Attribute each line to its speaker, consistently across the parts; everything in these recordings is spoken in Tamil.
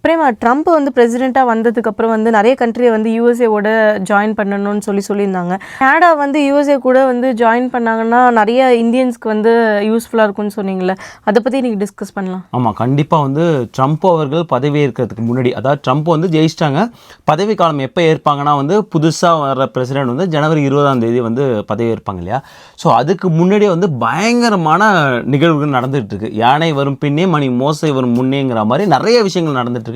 Speaker 1: பிரேமா, ட்ரம்ப் வந்து பிரசிடெண்ட்டாக வந்ததுக்கப்புறம் வந்து நிறைய கண்ட்ரியை வந்து யூஎஸ்ஏவோட ஜாயின் பண்ணணும்னு சொல்லியிருந்தாங்க. கனடா வந்து யூஎஸ்ஏ கூட வந்து ஜாயின் பண்ணாங்கன்னா நிறைய இந்தியன்ஸ்க்கு வந்து யூஸ்ஃபுல்லாக இருக்கும்னு சொன்னீங்களே, அதை பற்றி நீங்கள் டிஸ்கஸ் பண்ணலாம்.
Speaker 2: ஆமாம், கண்டிப்பாக வந்து ட்ரம்ப் அவர்கள் பதவி ஏற்கிறதுக்கு முன்னாடி, அதாவது ட்ரம்ப் வந்து ஜெயிச்சிட்டாங்க. பதவி காலம் எப்போ ஏற்பாங்கன்னா வந்து புதுசாக வர பிரசிடெண்ட் வந்து ஜனவரி 20 வந்து பதவி ஏற்பாங்க இல்லையா. ஸோ அதுக்கு முன்னாடியே வந்து பயங்கரமான நிகழ்வுகள் நடந்துகிட்டு இருக்கு. யானை வரும் பின்னே மணி மோசை வரும் முன்னேங்கிற மாதிரி நிறைய விஷயங்கள் நடந்துட்டு இருக்கு.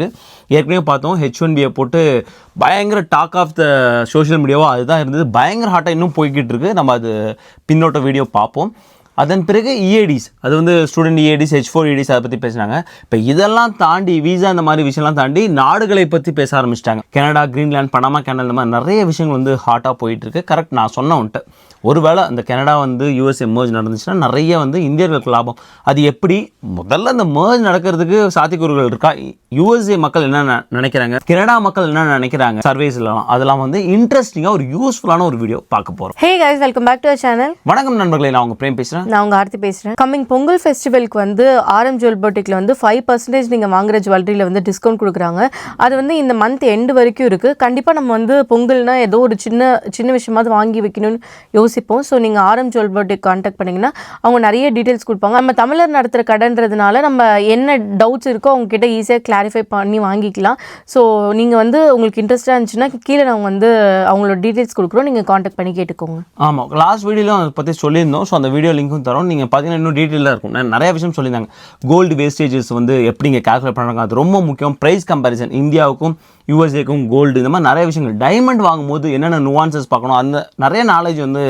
Speaker 2: ஏற்கனவே பார்த்தோம், H1B போட்டு பயங்கர டாக் ஆஃப் த சோஷியல் மீடியாவோ அதுதான் இருந்தது. பயங்கர ஹாட்டாக இன்னும் போய்கிட்டு இருக்கு. நம்ம அது பின்னோட்ட வீடியோ பார்ப்போம். அதன் பிறகு EADs, அது வந்து ஸ்டூடெண்ட் EADs, H4EADs அதை பற்றி பேசினாங்க. இப்போ இதெல்லாம் தாண்டி வீசா இந்த மாதிரி விஷயம்லாம் தாண்டி நாடுகளை பற்றி பேச ஆரம்பிச்சிட்டாங்க. கனடா, கிரீன்லாந்து, பனாமா கேனல், இந்த மாதிரி நிறைய விஷயங்கள் வந்து ஹாட்டாக போயிட்டுருக்கு. கரெக்ட், நான் சொன்ன வந்துட்டு ஒருவேளை அந்த கனடா வந்து யூஎஸ்ஏ merge நடந்துச்சுன்னா நிறைய வந்து இந்தியர்களுக்கு லாபம். அது எப்படி? முதல்ல அந்த merge நடக்கிறதுக்கு சாத்தியக்கூறுகள் இருக்கா? யூஎஸ்ஏ மக்கள் என்ன நினைக்கிறாங்க, கனடா மக்கள் என்ன நினைக்கிறாங்க, சர்வேஸ்லாம் அதெல்லாம் வந்து இன்ட்ரெஸ்டிங்காக ஒரு யூஸ்ஃபுல்லான ஒரு வீடியோ பார்க்க போகிறோம்.
Speaker 1: Hey guys, welcome back to our channel.
Speaker 2: வணக்கம் நண்பர்களே, நான் உங்கள் பிரேம் பேசுகிறேன்.
Speaker 1: நான் உங்கள் ஆர்த்தி பேசுகிறேன். கம்மிங் பொங்கல் ஃபெஸ்டிவலுக்கு வந்து RM ஜுவல் பொட்டிக்கில் வந்து 5% நீங்கள் வாங்குற ஜுவல்லரியில் வந்து டிஸ்கவுண்ட் கொடுக்குறாங்க. அது வந்து இந்த மந்த் எண்டு வரைக்கும் இருக்குது. கண்டிப்பாக நம்ம வந்து பொங்கல்னால் ஏதோ ஒரு சின்ன விஷயமாவது வாங்கி வைக்கணும்னு யோசிப்போம். ஸோ நீங்கள் RM ஜுவல் பொட்டிக் கான்டாக்ட் பண்ணிங்கன்னா அவங்க நிறைய டீட்டெயில்ஸ் கொடுப்பாங்க. நம்ம தமிழர் நடத்துகிற கடைன்றதுனால நம்ம என்ன டவுட்ஸ் இருக்கோ அவங்கக்கிட்ட ஈஸியாக கிளாரிஃபை பண்ணி வாங்கிக்கலாம். ஸோ நீங்கள் வந்து உங்களுக்கு இன்ட்ரெஸ்ட்டாக இருந்துச்சுன்னா கீழே நாங்கள் வந்து அவங்களோட டீட்டெயில்ஸ் கொடுக்குறோம், நீங்கள் கான்டாக்ட் பண்ணி கேட்டுக்கோங்க.
Speaker 2: ஆமாம், லாஸ்ட் வீடியோவில் அதை பற்றி சொல்லியிருந்தோம். ஸோ அந்த வீடியோ லிங்க்கும் தரோம். நீங்கள் பார்த்தீங்கன்னா இன்னும் டீட்டெயிலாக இருக்கும். நிறைய விஷயம் சொல்லியிருந்தாங்க. கோல்டு வேஸ்டேஜஸ் வந்து எப்படி இங்கே கால்குலேட் பண்ணுறாங்க, அது ரொம்ப முக்கியம். ப்ரைஸ் கம்பேரிசன், இந்தியாவுக்கும் யூஎஸ்ஏக்கும் கோல்டு, இந்த மாதிரி நிறைய விஷயங்கள். டைமண்ட் வாங்கும்போது என்னென்ன நுவான்சஸ் பார்க்கணும், அந்த நிறைய நாலேஜ் வந்து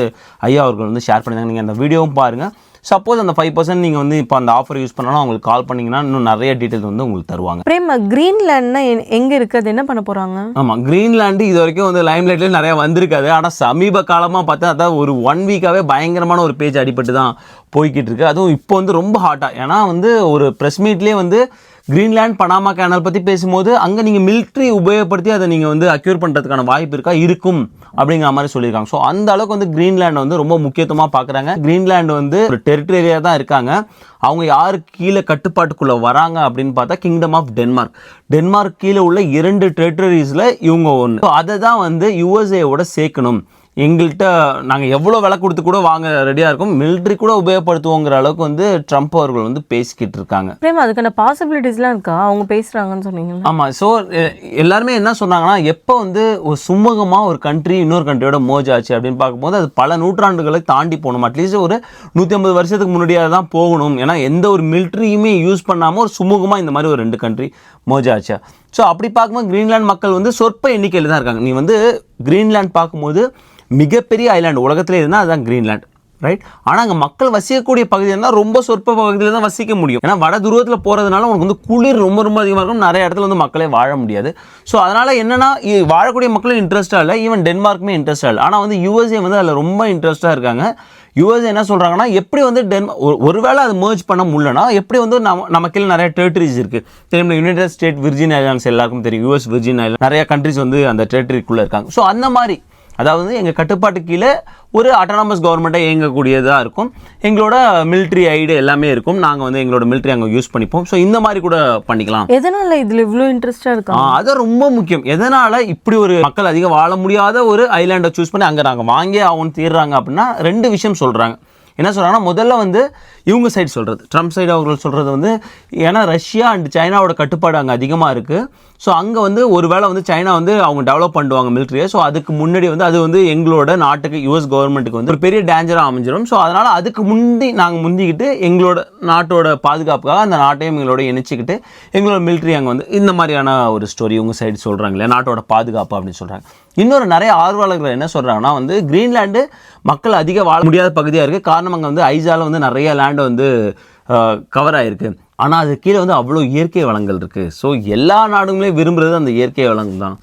Speaker 2: ஐயா அவர்கள் வந்து ஷேர் பண்ணியிருந்தாங்க. நீங்கள் அந்த வீடியோவும் பாருங்கள். சப்போஸ் அந்த 5% நீங்கள் வந்து இப்போ அந்த ஆஃபர் யூஸ் பண்ணாலும் அவங்களுக்கு கால் பண்ணிங்கன்னா இன்னும் நிறைய டீட்டெயில்ஸ் வந்து உங்களுக்கு தருவாங்க.
Speaker 1: பிரேம், கிரீன்லாண்ட்னா எங்கே இருக்குது, அது என்ன பண்ண போகிறாங்க?
Speaker 2: ஆமாம், கிரீன்லாண்டு இது வரைக்கும் வந்து லைம்லைட்லேயே நிறையா வந்திருக்காது. ஆனால் சமீப காலமாக பார்த்தா அதான் ஒரு 1 வீக்காகவே பயங்கரமான ஒரு பேஜ் அடிபட்டு தான் போய்கிட்டு இருக்கு. அதுவும் இப்போ வந்து ரொம்ப ஹாட்டாக, ஏன்னா வந்து ஒரு ப்ரெஸ் மீட்லேயே வந்து கிரீன்லாந்து, பனாமா கேனல் பற்றி பேசும்போது அங்கே நீங்கள் மிலிட்ரி உபயோகப்படுத்தி அதை நீங்கள் வந்து அக்யூர் பண்ணுறதுக்கான வாய்ப்பு இருக்கா, இருக்கும் அப்படிங்கிற மாதிரி சொல்லியிருக்காங்க. ஸோ அந்த அளவுக்கு வந்து கிரீன்லாண்டை வந்து ரொம்ப முக்கியத்துவமாக பார்க்குறாங்க. கிரீன்லாண்டு வந்து ஒரு டெரிட்டரியாக தான் இருக்காங்க. அவங்க யாருக்கு கீழே கட்டுப்பாட்டுக்குள்ளே வராங்க அப்படின்னு பார்த்தா கிங்டம் ஆஃப் டென்மார்க் கீழே உள்ள 2 டெரிட்டரிஸில் இவங்க ஒன்று. ஸோ அதை தான் வந்து யூஎஸ்ஏவோட சேர்க்கணும். எங்கள்கிட்ட நாங்கள் எவ்வளோ விலை கொடுத்து கூட வாங்க ரெடியாக இருக்கும், மிலிட்ரி கூட உபயோகப்படுத்துவோங்கிற அளவுக்கு வந்து ட்ரம்ப் அவர்கள் வந்து பேசிக்கிட்டு இருக்காங்க.
Speaker 1: பிரேம், அதுக்கான பாசிபிலிட்டிஸ்லாம் இருக்கா? அவங்க பேசுகிறாங்கன்னு சொன்னீங்க.
Speaker 2: ஆமாம், ஸோ எல்லாருமே என்ன சொன்னாங்கன்னா, எப்போ வந்து ஒரு சுமூகமாக ஒரு கண்ட்ரி இன்னொரு கண்ட்ரியோட merge ஆச்சு அப்படின்னு பார்க்கும்போது அது பல நூற்றாண்டுகளை தாண்டி போகணும். அட்லீஸ்ட் ஒரு 150 வருஷத்துக்கு முன்னாடியாக தான் போகணும். ஏன்னா எந்த ஒரு மிலிட்ரியுமே யூஸ் பண்ணாமல் ஒரு சுமூகமாக இந்த மாதிரி ஒரு 2 கண்ட்ரி merge ஆச்சு. ஸோ அப்படி பார்க்கும்போது கிரீன்லாந்து மக்கள் வந்து சொற்ப எண்ணிக்கையில் தான் இருக்காங்க. நீ வந்து கிரீன்லாந்து பார்க்கும்போது மிகப்பெரிய ஐலாண்டு உலகத்திலே இருந்தால் அதுதான் கிரீன்லாந்து, ரைட்? ஆனால் அங்கே மக்கள் வசிக்கக்கூடிய பகுதி இருந்தால் ரொம்ப சொற்ப பகுதியில் தான் வசிக்க முடியும். ஏன்னா வட துருவத்தில் போகிறதுனால உனக்கு வந்து குளிர் ரொம்ப அதிகமாக இருக்கும். நிறைய இடத்துல வந்து மக்களே வாழ முடியாது. ஸோ அதனால் என்னென்னா, வாழக்கூடிய மக்களும் இன்ட்ரெஸ்ட்டாக இல்லை, ஈவன் டென்மார்க்குமே இன்ட்ரெஸ்ட்டாக இல்லை. ஆனால் வந்து யூஎஸ்ஏ வந்து அதில் ரொம்ப இன்ட்ரெஸ்ட்டாக இருக்காங்க. யூஎஸ்ஏ என்ன சொல்கிறாங்கன்னா, எப்படி வந்து ஒருவேளை அது merge பண்ண முடியலன்னா எப்படி வந்து நம்ம கீழே நிறைய டெரிட்டரிஸ் இருக்குது. தெரியும், யுனைடெட் ஸ்டேட் விர்ஜின் ஐலாண்ட்ஸ் எல்லாருக்கும் தெரியும். US விர்ஜின் ஐலாண்ட் நிறைய கண்ட்ரிஸ் வந்து அந்த டெரிட்டரிக்குள்ளே இருக்காங்க. ஸோ அந்த மாதிரி, அதாவது எங்கள் கட்டுப்பாட்டு கீழே ஒரு அட்டானமஸ் கவர்மெண்ட்டை இயங்கக்கூடியதாக இருக்கும். எங்களோட மிலிட்ரி ஐடு எல்லாமே இருக்கும். நாங்கள் வந்து எங்களோட மிலிட்ரி அங்கே யூஸ் பண்ணிப்போம். ஸோ இந்த மாதிரி கூட பண்ணிக்கலாம்.
Speaker 1: எதனால் இதில் இவ்வளோ இன்ட்ரெஸ்டாக இருக்கும்?
Speaker 2: அது ரொம்ப முக்கியம். எதனால் இப்படி ஒரு மக்கள் அதிகம் வாழ முடியாத ஒரு ஐலாண்டை சூஸ் பண்ணி அங்கே நாங்கள் வாங்கி ஆகும் தீர்றாங்க அப்படின்னா 2 விஷயம் சொல்கிறாங்க. என்ன சொல்கிறாங்கன்னா, முதல்ல வந்து இவங்க சைடு சொல்கிறது, ட்ரம்ப் சைடு அவர்கள் சொல்கிறது வந்து, ஏன்னா ரஷ்யா அண்ட் சைனாவோட கட்டுப்பாடு அங்கே அதிகமாக இருக்குது. ஸோ அங்கே வந்து ஒரு வேளை வந்து சைனா வந்து அவங்க டெவலப் பண்ணுவாங்க மிலிட்ரியை. ஸோ அதுக்கு முன்னாடி வந்து அது வந்து எங்களோட நாட்டுக்கு, யூஎஸ் கவர்மெண்ட்டுக்கு வந்து ஒரு பெரிய டேஞ்சராக அமைஞ்சிடும். ஸோ அதனால் அதுக்கு நாங்கள் முந்திக்கிட்டு எங்களோட நாட்டோட பாதுகாப்புக்காக அந்த நாட்டையும் எங்களோட இணைச்சிக்கிட்டு எங்களோட மிலிட்ரி அங்கே வந்து இந்த மாதிரியான ஒரு ஸ்டோரி உங்கள் சைடு சொல்கிறாங்க இல்லையா, நாட்டோட பாதுகாப்பு அப்படின்னு சொல்கிறாங்க. இன்னொரு நிறைய ஆர்வலர்கள் என்ன சொல்கிறாங்கன்னா வந்து, கிரீன்லாண்டு மக்கள் அதிக வாழ முடியாத பகுதியாக இருக்குது. காரணம் அங்கே வந்து ஐசாவில் வந்து நிறைய லேண்டு வந்து கவர் ஆகிருக்கு. ஆனால் அது கீழே வந்து அவ்வளோ இயற்கை வளங்கள் இருக்குது. ஸோ எல்லா நாடுகளே விரும்புகிறது அந்த இயற்கை வளங்கள் தான்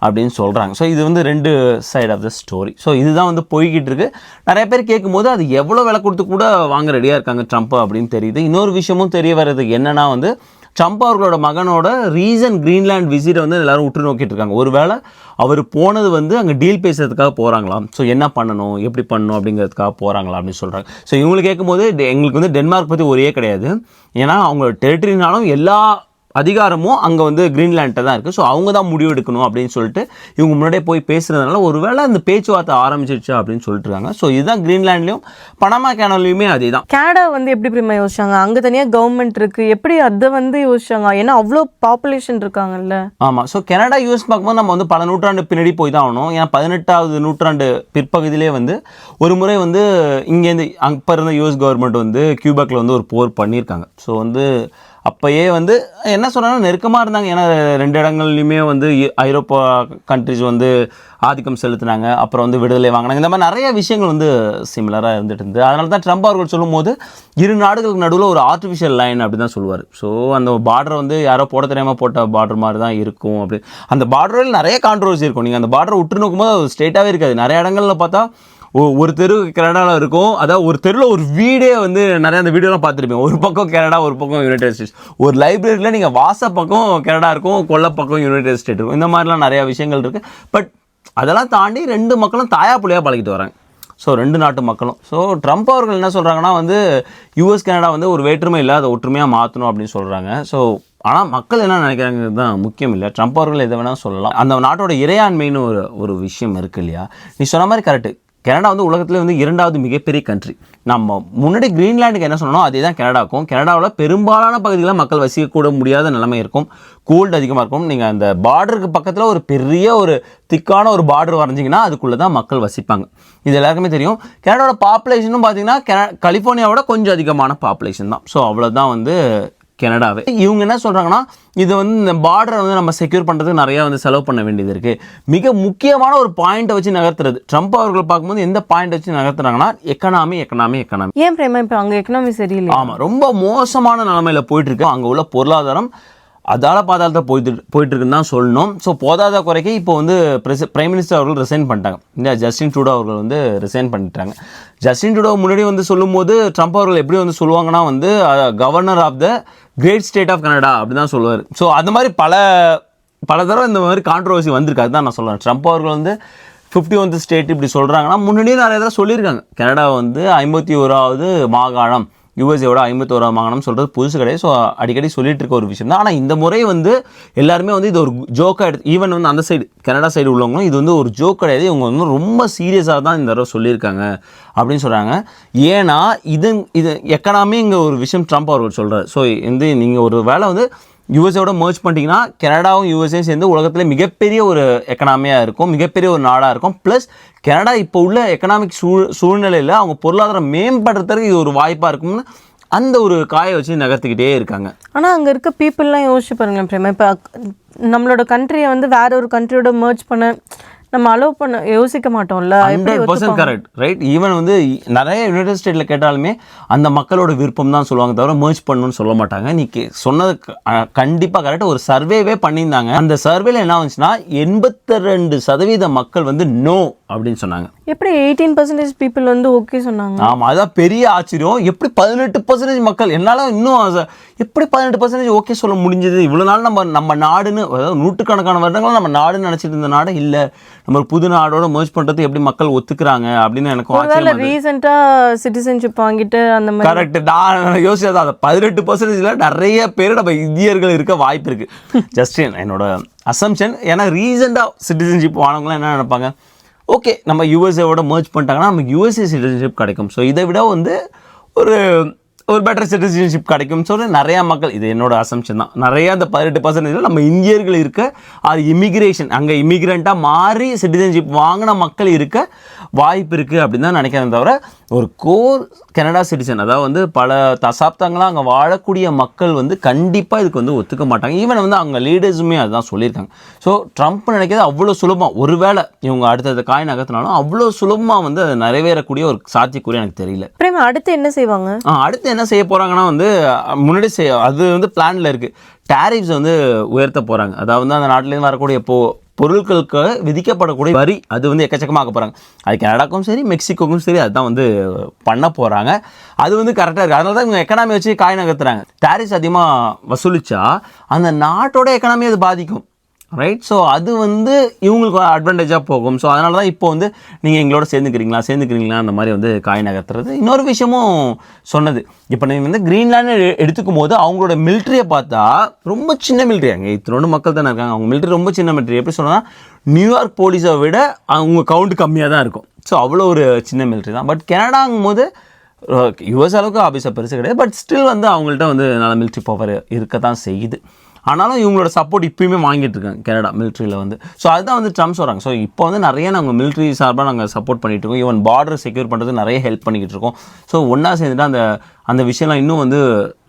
Speaker 2: அப்படின்னு சொல்கிறாங்க. ஸோ இது வந்து 2 side of the story. So இதுதான் வந்து போய்கிட்டு இருக்குது. நிறைய பேர் கேட்கும்போது அது எவ்வளோ விலை கொடுத்து கூட வாங்க ரெடியாக இருக்காங்க ட்ரம்ப் அப்படின்னு தெரியுது. இன்னொரு விஷயமும் தெரிய வர்றது என்னென்னா வந்து, ட்ரம்ப் அவர்களோட மகனோட ரீசன் கிரீன்லாந்து விசிட்டை வந்து எல்லாரும் உற்று நோக்கிட்டு இருக்காங்க. ஒருவேளை அவர் போனது வந்து அங்கே டீல் பேசுறதுக்காக போகிறாங்களாம். ஸோ என்ன பண்ணணும், எப்படி பண்ணணும் அப்படிங்கிறதுக்காக போகிறாங்களா அப்படின்னு சொல்கிறாங்க. ஸோ இவங்களுக்கு கேட்கும்போது எங்களுக்கு வந்து டென்மார்க் பற்றி ஒரே கிடையாது. ஏன்னா அவங்க டெரிட்டரினாலும் எல்லா அதிகாரமும் அங்கே வந்து கிரீன்லாண்ட்டை தான் இருக்குது. ஸோ அவங்க தான் முடிவு எடுக்கணும் அப்படின்னு சொல்லிட்டு இவங்க முன்னாடியே போய் பேசுகிறதுனால ஒருவேளை அந்த பேச்சுவார்த்தை ஆரம்பிச்சிருச்சு அப்படின்னு சொல்லிட்டு இருக்காங்க. ஸோ இதுதான் கிரீன்லாண்ட்லேயும் பனாமா கேனல்லையுமே அதே தான்.
Speaker 1: கனடா வந்து எப்படி பிரேமா யோசிச்சாங்க? அங்கே தனியாக கவர்மெண்ட் இருக்குது, எப்படி அதை வந்து யோசிச்சாங்க? ஏன்னா அவ்வளோ பாப்புலேஷன் இருக்காங்கல்ல.
Speaker 2: ஆமாம். ஸோ கனடா யூஎஸ் பார்க்கும்போது நம்ம வந்து பல நூற்றாண்டு பின்னாடி போய் தான் ஆகணும். ஏன்னா 18வது நூற்றாண்டு பிற்பகுதியிலே வந்து ஒரு முறை வந்து இங்கேருந்து அப்போ இருந்த யூஎஸ் கவர்மெண்ட் வந்து கியூபெக்கில் வந்து ஒரு போர் பண்ணியிருக்காங்க. ஸோ வந்து அப்போயே வந்து என்ன சொல்கிறாங்கன்னா நெருக்கமாக இருந்தாங்க. ஏன்னா 2 இடங்கள்லையுமே வந்து ஐரோப்பா கண்ட்ரிஸ் வந்து ஆதிக்கம் செலுத்தினாங்க. அப்புறம் வந்து விடுதலை வாங்கினாங்க. இந்த மாதிரி நிறைய விஷயங்கள் வந்து சிமிலராக இருந்துட்டு இருந்து. அதனால தான் ட்ரம்ப் அவர்கள் சொல்லும்போது இரு நாடுகளுக்கு நடுவில் ஒரு ஆர்டிஃபிஷியல் லைன் அப்படி தான் சொல்லுவார். ஸோ அந்த பார்டர் வந்து யாரோ போட தெரியாமல் போட்ட பார்டர் மாதிரி தான் இருக்கும் அப்படி. அந்த பார்டரில் நிறைய கான்ட்ரவர்சி இருக்கும். நீங்கள் அந்த பார்டரை விட்டு நோக்கும்போது அது ஸ்ட்ரெயிட்டாகவே இருக்காது. நிறைய இடங்களில் பார்த்தா ஒரு தெரு கனடாவில் இருக்கும். அதாவது ஒரு தெருவில் ஒரு வீடே வந்து நிறைய அந்த வீடியோலாம் பார்த்துருப்பீங்க. ஒரு பக்கம் கனடா, ஒரு பக்கம் யுனைடெட் ஸ்டேட்ஸ். ஒரு லைப்ரரியில் நீங்கள் வாச பக்கம் கனடா இருக்கும், கொல்ல பக்கம் யுனைடெட் ஸ்டேட் இருக்கும். இந்த மாதிரிலாம் நிறையா விஷயங்கள் இருக்குது. பட் அதெல்லாம் தாண்டி 2 மக்களும் தாயா புள்ளையாக பழகிட்டு வராங்க. ஸோ 2 நாட்டு மக்களும். ஸோ ட்ரம்ப் அவர்கள் என்ன சொல்கிறாங்கன்னா வந்து யூஎஸ் கனடா வந்து ஒரு வேற்றுமை இல்லை, அதை ஒற்றுமையாக மாற்றணும் அப்படின்னு சொல்கிறாங்க. ஸோ ஆனால் மக்கள் என்ன நினைக்கிறாங்கிறது தான் முக்கியம் இல்லை. ட்ரம்ப் அவர்கள் எதை வேணால் சொல்லலாம். அந்த நாட்டோட இறையாண்மைன்னு ஒரு விஷயம் இருக்குது இல்லையா? நீ சொன்ன மாதிரி கரெக்டு. கனடா வந்து உலகத்தில் வந்து 2வது மிகப்பெரிய கண்ட்ரி. நம்ம முன்னாடி கிரீன்லாண்டுக்கு என்ன சொன்னோம் அதே தான் கனடாக்கும். கனடாவில் பெரும்பாலான பகுதிகளில் மக்கள் வசிக்கக்கூட முடியாத நிலைமை இருக்கும். கோல்டு அதிகமாக இருக்கும். நீங்கள் அந்த பார்டருக்கு பக்கத்தில் ஒரு பெரிய ஒரு திக்கான ஒரு பார்டர் வரைஞ்சிங்கன்னா அதுக்குள்ளே தான் மக்கள் வசிப்பாங்க. இது எல்லாருக்குமே தெரியும். கனடாவோட பாப்புலேஷனும் பார்த்தீங்கன்னா கலிஃபோர்னியாவோட கொஞ்சம் அதிகமான பாப்புலேஷன் தான். ஸோ அவ்வளோதான் வந்து கனடாவே. இவங்க என்ன சொல்கிறாங்கன்னா இது வந்து இந்த பார்டரை வந்து நம்ம செக்யூர் பண்ணுறதுக்கு நிறையா வந்து செலவு பண்ண வேண்டியது இருக்குது. மிக முக்கியமான ஒரு பாயிண்ட்டை வச்சு நகர்த்துறது. ட்ரம்ப் அவர்கள் பார்க்கும்போது எந்த பாயிண்ட் வச்சு நகர்த்துறாங்கன்னா எக்கனாமி.
Speaker 1: ஏன் பிரேமா இப்போ அங்கே எக்கனாமி சரியில்லை?
Speaker 2: ஆமாம், ரொம்ப மோசமான நிலைமையில் போயிட்டுருக்கு. அங்கே உள்ள பொருளாதாரம் அதால பாதாளத்தை போயிட்டு இருக்குன்னு தான் சொல்லணும். ஸோ போதாத குறைக்கு இப்போ வந்து பிரைம் மினிஸ்டர் அவர்கள் ரிசைன் பண்ணிட்டாங்க. இந்த ஜஸ்டின் ட்ரூடோ அவர்கள் வந்து ரிசைன் பண்ணிட்டாங்க. ஜஸ்டின் ட்ரூடோ முன்னாடி வந்து சொல்லும்போது ட்ரம்ப் அவர்கள் எப்படி வந்து சொல்லுவாங்கன்னா வந்து governor of the great state of Canada அப்படி தான் சொல்லுவார். ஸோ அது மாதிரி பல தடவை இந்த மாதிரி கான்ட்ரவர்சி வந்திருக்கு. அதுதான் நான் சொல்கிறேன். ட்ரம்ப் அவர்கள் வந்து 51th ஸ்டேட் இப்படி சொல்கிறாங்கன்னா முன்னாடியே நிறைய தடவை சொல்லியிருக்காங்க. கனடா வந்து 51வது மாகாணம், யூஎஸ்ஏவோட 51வது மாகாணம் சொல்கிறது புதுசு கிடையாது. ஸோ அடிக்கடி சொல்லிட்டு இருக்க ஒரு விஷயம் தான். ஆனால் இந்த முறை வந்து எல்லாருமே வந்து இது ஒரு ஜோக்காக எடுத்து, ஈவன் வந்து அந்த சைடு கனடா சைடு உள்ளவங்களும் இது வந்து ஒரு ஜோக் கிடையாது, இவங்க வந்து ரொம்ப சீரியஸாக தான் இந்த தடவை சொல்லியிருக்காங்க அப்படின்னு சொல்கிறாங்க. ஏன்னா இது எக்கனாமி இங்கே ஒரு விஷயம் ட்ரம்ப் அவர்கள் சொல்கிறார். ஸோ வந்து நீங்கள் ஒரு வேளை வந்து யூஎஸ்ஏவோட மர்ஜ் பண்ணிட்டீங்கன்னா கனடாவும் யூஎஸ்ஏயும் சேர்ந்து உலகத்தில் மிகப்பெரிய ஒரு எக்கனாமியாக இருக்கும், மிகப்பெரிய ஒரு நாடாக இருக்கும். ப்ளஸ் கனடா இப்போ உள்ள எக்கனாமிக் சூழ்நிலையில் அவங்க பொருளாதாரம் மேம்படுறதுக்கு இது ஒரு வாய்ப்பாக இருக்கும்னு அந்த ஒரு காயை வச்சு நகர்த்திக்கிட்டே இருக்காங்க.
Speaker 1: ஆனால் அங்கே இருக்க பீப்புளெலாம் யோசிச்சு பாருங்களேன் பிரேமா. இப்போ நம்மளோட கண்ட்ரியை வந்து வேற ஒரு கண்ட்ரியோட மர்ஜ் பண்ண நம்ம அலோவ் பண்ண யோசிக்க மாட்டோம்ல.
Speaker 2: 100% கரெக்ட், ரைட். ஈவன் வந்து நிறைய யுனைடெட் ஸ்டேட்டில் கேட்டாலுமே அந்த மக்களோட விருப்பம் தான் சொல்லுவாங்க, தவிர மர்ஜ் பண்ணணும்னு சொல்ல மாட்டாங்க. நீ சொன்னது கண்டிப்பாக கரெக்டாக. ஒரு சர்வேவே பண்ணியிருந்தாங்க. அந்த சர்வேல என்ன வந்துச்சுன்னா 82% மக்கள் வந்து நோ அப்படின்னு சொன்னாங்க.
Speaker 1: எப்படி 18% பீப்புள் வந்து ஓகே சொன்னாங்க?
Speaker 2: ஆமாம், அதுதான் பெரிய ஆச்சரியம். எப்படி 18% மக்கள், என்னால் இன்னும் எப்படி 18% ஓகே சொல்ல முடிஞ்சது? இவ்வளோ நாள் நம்ம நாடுன்னு, அதாவது நூற்றுக்கணக்கான வருடங்களும் நம்ம நாடுன்னு நினச்சிட்டு இருந்த நாடு இல்லை, நம்ம புது நாடோட மர்ஜ் பண்ணுறது எப்படி மக்கள் ஒத்துக்கிறாங்க அப்படின்னு எனக்கு ஆச்சரியம்.
Speaker 1: ரீசெண்டாக சிட்டிசன்ஷிப் வாங்கிட்டு அந்த மாதிரி.
Speaker 2: கரெக்ட். நான் யோசிச்சது அதை 18% நிறைய பேர் நம்ம இந்தியர்கள் இருக்க வாய்ப்பு இருக்குது. ஜஸ்ட் என்னோட அசம்ஷன். ஏன்னா ரீசெண்டாக சிட்டிசன்ஷிப் வாங்கினவங்களாம் என்ன நினைப்பாங்க, ஓகே நம்ம யூஎஸ்ஏவோட மர்ஜ் பண்ணிட்டாங்கன்னா நமக்கு யூஎஸ்ஏ சிட்டிசன்ஷிப் கிடைக்கும், ஸோ இதை விட வந்து ஒரு பெட்டர் சிட்டிசன்ஷிப் கிடைக்கும்னு சொல்லி நிறையா மக்கள், இது என்னோட அசம்ஷன் தான், நிறையா அந்த 18% நம்ம இந்தியர்கள் இருக்க, அது இமிக்ரேஷன் அங்கே இமிக்ரெண்ட்டாக மாறி சிட்டிசன்ஷிப் வாங்கின மக்கள் இருக்க வாய்ப்பு இருக்குது அப்படின்னு தான் நினைக்கிறேன். தவிர ஒரு கோர் கனடா சிட்டிசன், அதாவது வந்து பல தசாப்தங்களாக அங்கே வாழக்கூடிய மக்கள் வந்து கண்டிப்பாக இதுக்கு வந்து ஒத்துக்க மாட்டாங்க. ஈவன் வந்து அவங்க லீடர்ஸுமே அதுதான் சொல்லியிருக்காங்க. ஸோ ட்ரம்ப் நினைக்கிறது அவ்வளோ சுலபம், ஒருவேளை இவங்க அடுத்த காய் நகர்த்தினாலும் அவ்வளோ சுலபமாக வந்து அது நிறைவேறக்கூடிய ஒரு சாத்தியக்கூறிய எனக்கு தெரியல.
Speaker 1: அடுத்து என்ன செய்வாங்க?
Speaker 2: அடுத்து என்ன செய்ய போகிறாங்கன்னா வந்து முன்னாடி அது வந்து பிளானில் இருக்குது. டேரிஃப்ஸ் வந்து உயர்த்த போகிறாங்க. அதாவது வந்து அந்த நாட்டிலேருந்து வரக்கூடிய பொருட்களுக்கு விதிக்கப்படக்கூடிய வரி அது வந்து எக்கச்சக்கமாக போகிறாங்க. அது கனடாக்கும் சரி மெக்சிகோக்கும் சரி அதுதான் வந்து பண்ண போகிறாங்க. அது வந்து கரெக்டாக இருக்குது. அதனால தான் இவங்க எக்கனாமி வச்சு காய் நகர்த்துறாங்க. டேரிஃப்ஸ் அதிகமாக வசூலித்தா அந்த நாட்டோட எக்கனாமி அது பாதிக்கும். ரைட். ஸோ அது வந்து இவங்களுக்கு அட்வான்டேஜாக போகும். ஸோ அதனால தான் இப்போ வந்து நீங்கள் எங்களோட சேர்ந்துக்கிறீங்களா அந்த மாதிரி வந்து காய் நகர்த்துறது. இன்னொரு விஷயமும் சொன்னது, இப்போ நீங்கள் வந்து கிரீன்லாண்டு எடுத்துக்கும் போது அவங்களோட மிலிட்ரியை பார்த்தா ரொம்ப சின்ன மிலிட்ரி, அங்கே இத்தனோடு மக்கள் தானே இருக்காங்க, அவங்க மிலிட்ரி ரொம்ப சின்ன மிலிட்ரி. எப்படி சொன்னால் நியூயார்க் போலீஸை விட அவங்க கவுண்ட் கம்மியாக தான் இருக்கும். ஸோ அவ்வளோ ஒரு சின்ன மிலிட்ரி தான். பட் கனடாங்கும் போது யுஎஸ் அளவுக்கு ஆஃபீஸாக பெருசு கிடையாது. பட் ஸ்டில் வந்து அவங்கள்ட்ட வந்து நல்ல மிலிட்ரி பவர் இருக்க தான் செய்யுது. ஆனாலும் இவங்களோட சப்போர்ட் இப்போயுமே வாங்கிட்டு இருக்காங்க கனடா மிலிட்ரியில் வந்து. ஸோ அதுதான் வந்து ட்ரம்ப் சொல்கிறாங்க. ஸோ இப்போ வந்து நிறைய நாங்கள் மிலிட்ரி சார்பாக நாங்கள் சப்போர்ட் பண்ணிகிட்டு இருக்கோம். ஈவன் பார்டர் செக்யூர் பண்ணுறது நிறைய ஹெல்ப் பண்ணிக்கிட்டு இருக்கோம். ஸோ ஒன்றா சேர்ந்துட்டு அந்த விஷயம்லாம் இன்னும் வந்து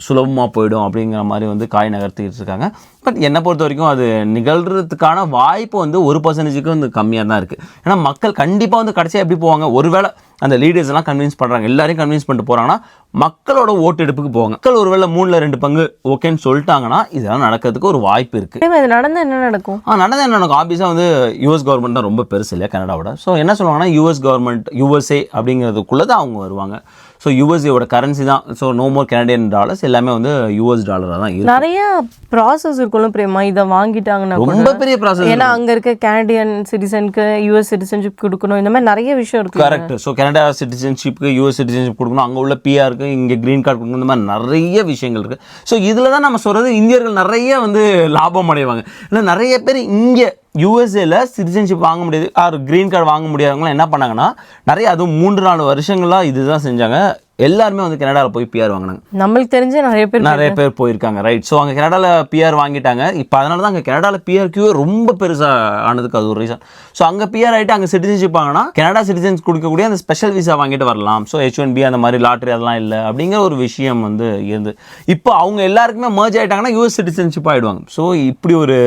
Speaker 2: சுலபமாக போயிடும் அப்படிங்கிற மாதிரி வந்து காய் நகர்த்திக்கிட்டு இருக்காங்க. பட் என்னை பொறுத்த வரைக்கும் அது நிகழ்கிறதுக்கான வாய்ப்பு வந்து 1% வந்து கம்மியாக தான் இருக்குது. ஏன்னா மக்கள் கண்டிப்பாக வந்து கடைசியாக எப்படி போவாங்க, ஒருவேளை அந்த லீடர்ஸ் எல்லாம் கன்வின்ஸ் பண்ணுறாங்க, எல்லாரையும் கன்வின்ஸ் பண்ணிட்டு போகிறாங்கன்னா மக்களோட ஓட்டு எடுப்புக்கு போவாங்க. மக்கள் ஒருவேளை 3/2 பங்கு ஓகேன்னு சொல்லிட்டாங்கன்னா இதெல்லாம் நடக்கிறதுக்கு ஒரு வாய்ப்பு இருக்குது.
Speaker 1: இது நடந்தால் என்ன நடக்கும்?
Speaker 2: நடந்தால் என்ன நடக்கும்? ஆப்வியஸாக வந்து யூஎஸ் கவர்மெண்ட் தான் ரொம்ப பெருசு இல்லையா கனடாவோட. ஸோ என்ன சொல்லுவாங்கன்னா யூஎஸ் கவர்மெண்ட் USA அப்படிங்கிறதுக்குள்ளே தான் அவங்க வருவாங்க. ஸோ யூஎஸ்ஏவோட கரன்சி தான். So no more Canadian dollars, எல்லாமே வந்து US டாலராக தான் இருக்குது.
Speaker 1: நிறைய ப்ராசஸ் இருக்கும்ல பிரேமா, இதை வாங்கிட்டாங்கன்னா
Speaker 2: ரொம்ப பெரிய ப்ராசஸ்.
Speaker 1: ஏன்னா அங்கே இருக்க கனடியன் சிட்டிசனுக்கு US சிட்டிசன்ஷிப் கொடுக்கணும், இந்த மாதிரி நிறைய விஷயம் இருக்குது.
Speaker 2: கரெக்ட். ஸோ கனடா சிட்டிசன்ஷிப்புக்கு US சிட்டிசன்ஷிப் கொடுக்கணும், அங்கே உள்ள PRக்கு இங்கே க்ரீன் கார்டு கொடுக்கணும், இந்த மாதிரி நிறைய விஷயங்கள் இருக்குது. ஸோ இதில் தான் நம்ம சொல்கிறது இந்தியர்கள் நிறைய வந்து லாபம் அடைவாங்க. இல்லை நிறைய பேர் இங்கே USAல சிட்டிசன்ஷிப் வாங்க முடியாது, க்ரீன் கார்டு வாங்க முடியாதவங்களாம் என்ன பண்ணாங்கன்னா நிறைய, அதுவும் 3-4 வருஷங்களாக இதுதான் செஞ்சாங்க. எல்லாருமே வந்து கனடாவில் போய் PR வாங்கினாங்க.
Speaker 1: நம்மளுக்கு தெரிஞ்ச நிறைய பேர்
Speaker 2: போயிருக்காங்க. ரைட். ஸோ அங்கே கனடாவில் PR வாங்கிட்டாங்க. இப்போ அதனால தான் அங்கே கனடாவில் PRQ ரொம்ப பெருசாக ஆனதுக்கு அது ஒரு ரீசன். ஸோ அங்கே PR ஆகிட்டு அங்கே சிட்டிசன்ஷிப் வாங்கினா கனடா சிட்டிசன்ஸ் கொடுக்கக்கூடிய அந்த ஸ்பெஷல் விசா வாங்கிட்டு வரலாம். ஸோ H1B அந்த மாதிரி லாட்ரி அதெல்லாம் இல்லை அப்படிங்கிற ஒரு விஷயம் வந்து இருந்து இப்போ அவங்க எல்லாருக்குமே மர்ஜ் ஆகிட்டாங்கன்னா US சிட்டிசன்ஷிப் ஆகிடுவாங்க. ஸோ இப்படி ஒரு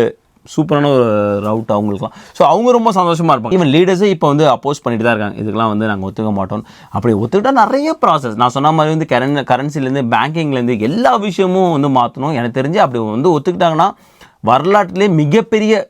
Speaker 2: சூப்பரான ஒரு ரவுட் அவங்களுக்குலாம். ஸோ அவங்க ரொம்ப சந்தோஷமாக இருப்பாங்க. ஈவன் லீடர்ஸே இப்போ வந்து அப்போஸ் பண்ணிட்டு தான் இருக்காங்க, இதுக்கெல்லாம் வந்து நாங்கள் ஒத்துக்க மாட்டோம். அப்படி ஒத்துக்கிட்டால் நிறைய ப்ராசஸ், நான் சொன்ன மாதிரி வந்து கரன்சிலேருந்து பேங்கிங்லேருந்து எல்லா விஷயமும் வந்து மாற்றணும். எனக்கு தெரிஞ்சு அப்படி வந்து ஒத்துக்கிட்டாங்கன்னா வரலாற்றிலே மிகப்பெரிய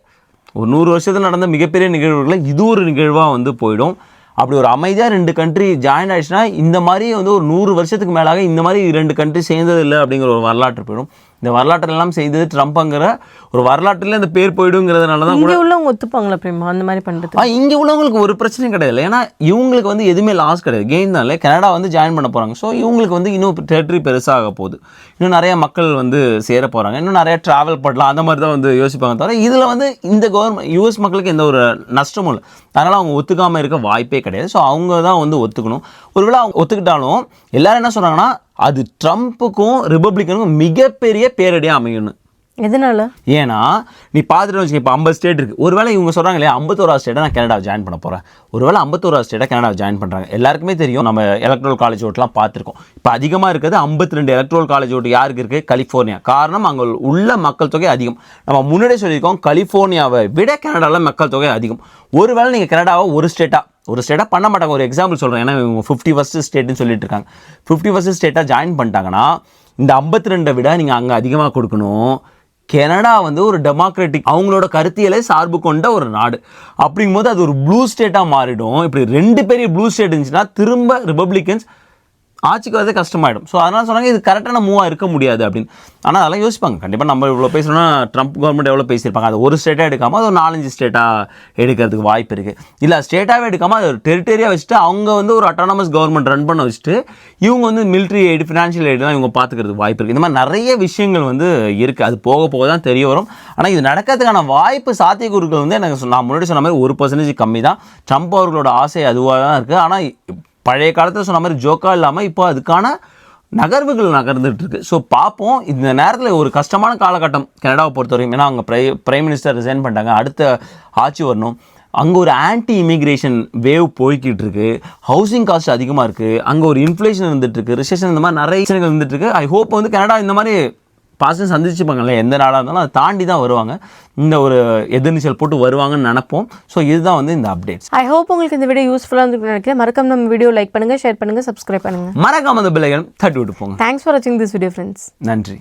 Speaker 2: ஒரு 100 வருஷத்தில் நடந்த மிகப்பெரிய நிகழ்வுகளில் இது ஒரு நிகழ்வாக வந்து போயிடும். அப்படி ஒரு அமைதியாக 2 கண்ட்ரி ஜாயின் ஆகிடுச்சுன்னா இந்த மாதிரி வந்து ஒரு 100 வருஷத்துக்கு மேலாக இந்த மாதிரி 2 கண்ட்ரி சேர்ந்தது இல்லை அப்படிங்கிற ஒரு வரலாற்று போயிடும். இந்த வரலாற்றெல்லாம் செய்தது ட்ரம்ப்ங்கிற ஒரு வரலாற்றில் அந்த பேர் போயிடுங்கிறதுனால தான்
Speaker 1: இங்கே உள்ளவங்க ஒத்துப்பாங்களா பிரேமா அந்த மாதிரி பண்ணுறது?
Speaker 2: இங்கே உள்ளவங்களுக்கு ஒரு பிரச்சனையும் கிடையாது. ஏன்னா இவங்களுக்கு வந்து எதுவுமே லாஸ் கிடையாது, கெயின் தான். இல்லை கனடா வந்து ஜாயின் பண்ண போகிறாங்க. ஸோ இவங்களுக்கு வந்து இன்னும் டெரிட்டரி பெருசாக போகுது, இன்னும் நிறைய மக்கள் வந்து சேர போகிறாங்க, இன்னும் நிறைய ட்ராவல் பண்ணலாம், அந்த மாதிரி தான் வந்து யோசிப்பாங்க. தவிர இதில் வந்து இந்த கவர்மெண்ட் US மக்களுக்கு எந்த ஒரு நஷ்டமும் இல்லை. அதனால் அவங்க ஒத்துக்காமல் இருக்க வாய்ப்பே கிடையாது. ஸோ அவங்க தான் வந்து ஒத்துக்கணும். ஒருவேளை அவங்க ஒத்துக்கிட்டாலும் எல்லாரும் என்ன சொல்கிறாங்கன்னா அது ட்ரம்ப்புக்கும் ரிப்பப்ளிக்கனுக்கும் மிகப்பெரிய பேரடியாக அமையணும்.
Speaker 1: எதனால? ஏன்னா
Speaker 2: நீ பார்த்துட்டு வச்சுக்க, இப்போ 50 ஸ்டேட் இருக்குது. ஒருவேளை இவங்க சொல்கிறாங்க இல்லையா 51வது ஸ்டேட்டை நான் கனடாவை ஜாயின் பண்ண போகிறேன். ஒருவேளை 51வது ஸ்டேட்டை கனடாவை ஜாயின் பண்ணுறாங்க. எல்லாருக்குமே தெரியும், நம்ம எலக்ட்ரல் காலேஜ் ஓட்டுலாம் பார்த்துருக்கோம். இப்போ அதிகமாக இருக்கிறது 52 எலக்ட்ரல் காலேஜ் ஓட்டு யாருக்கு இருக்குது? கலிஃபோர்னியா. காரணம் அங்கே உள்ள மக்கள் தொகை அதிகம். நம்ம முன்னாடியே சொல்லியிருக்கோம், கலிஃபோர்னியாவை விட கனடாவில் மக்கள் தொகை அதிகம். ஒருவேளை நீங்கள் கனடாவை ஒரு ஸ்டேட்டாக பண்ண மாட்டாங்க. ஒரு எக்ஸாம்பிள் சொல்கிறேன், ஏன்னா இவங்க 51st ஸ்டேட்டுன்னு சொல்லிட்டு இருக்காங்க. 51st ஸ்டேட்டாக ஜாயின் பண்ணிட்டாங்கன்னா இந்த 52 விட நீங்கள் அங்கே அதிகமாக கொடுக்கணும். கனடா வந்து ஒரு டெமோக்ராட்டிக், அவங்களோட கருத்தியலை சார்பு கொண்ட ஒரு நாடு. அப்படிங்கும்போது அது ஒரு ப்ளூ ஸ்டேட்டாக மாறிடும். இப்படி 2 பெரிய ப்ளூ ஸ்டேட் இருந்துச்சுன்னா திரும்ப ரிப்பப்ளிகன்ஸ் ஆட்சிக்கு வரதே கஷ்டமாயிடும். ஸோ அதனால் சொன்னாங்க இது கரெக்டான மூவாக இருக்க முடியாது அப்படின்னு. ஆனால் அதெல்லாம் யோசிப்பாங்க. கண்டிப்பாக நம்ம இவ்வளோ பேசணும்னா ட்ரம்ப் கவர்மெண்ட் எவ்வளோ பேசியிருப்பாங்க. அது ஒரு ஸ்டேட்டாக எடுக்காமல் அது ஒரு 4-5 ஸ்டேட்டாக எடுக்கிறதுக்கு வாய்ப்பு இருக்குது. இல்லை ஸ்டேட்டாகவே எடுக்காமல் அது ஒரு டெரிட்டரியாக வச்சுட்டு அவங்க வந்து ஒரு அட்டானமஸ் கவர்மெண்ட் ரன் பண்ண வச்சுட்டு இவங்க வந்து மிலிட்ரி எய்டு, ஃபினான்ஷியல் எய்டு தான் இவங்க பார்த்துக்கிறதுக்கு வாய்ப்பு இருக்குது. இந்த மாதிரி நிறைய விஷயங்கள் வந்து இருக்குது. அது போக போக தான் தெரிய வரும். ஆனால் இது நடக்கிறதுக்கான வாய்ப்பு, சாத்தியக்கூறுகள் வந்து எனக்கு நான் முன்னாடி சொன்ன மாதிரி 1% கம்மி தான். ட்ரம்ப் அவர்களோட ஆசை அதுவாக தான் இருக்குது. ஆனால் பழைய காலத்தில் சொன்ன மாதிரி ஜோக்கா இல்லாமல் இப்போ அதுக்கான நகர்வுகள் நகர்ந்துட்டு இருக்கு. ஸோ பார்ப்போம். இந்த நேரத்தில் ஒரு கஷ்டமான காலகட்டம் கனடாவை பொறுத்த வரைக்கும். ஏன்னா அவங்க பிரைம் மினிஸ்டர் ரிசைன் பண்ணிட்டாங்க, அடுத்த ஆட்சி வரணும். அங்கே ஒரு ஆன்டி இமிக்ரேஷன் வேவ் போய்கிட்டு இருக்கு, ஹவுசிங் காஸ்ட் அதிகமாக இருக்குது, அங்கே ஒரு இன்ஃப்ளேஷன் இருந்துட்டு இருக்கு, ரிசெஷன், இந்த மாதிரி நிறைய விஷயங்கள் இருந்துட்டு இருக்கு. ஐ ஹோப் வந்து கனடா இந்த மாதிரி பாசம் சந்திச்சுப்பாங்கல்ல, எந்த நாடாக இருந்தாலும் அதை தாண்டி தான் வருவாங்க, இந்த ஒரு எதிர்நீச்சல் போட்டு வருவாங்கன்னு நினைப்போம். ஸோ இதுதான் வந்து இந்த அப்டேட்ஸ்.
Speaker 1: ஐ ஹோப் உங்களுக்கு இந்த வீடியோ யூஸ்ஃபுல்லாக இருந்து நினைக்கிறேன். மறக்காம நம்ம வீடியோ லைக் பண்ணுங்கள், ஷேர் பண்ணுங்கள், சப்ஸ்கிரைப் பண்ணுங்கள்.
Speaker 2: மறக்காம அந்த பெல் ஐகான் தட்டி விட்டு போங்க.
Speaker 1: தேங்க்ஸ் ஃபார் வாட்சிங் திஸ் வீடியோ ஃப்ரெண்ட்ஸ்.
Speaker 2: நன்றி.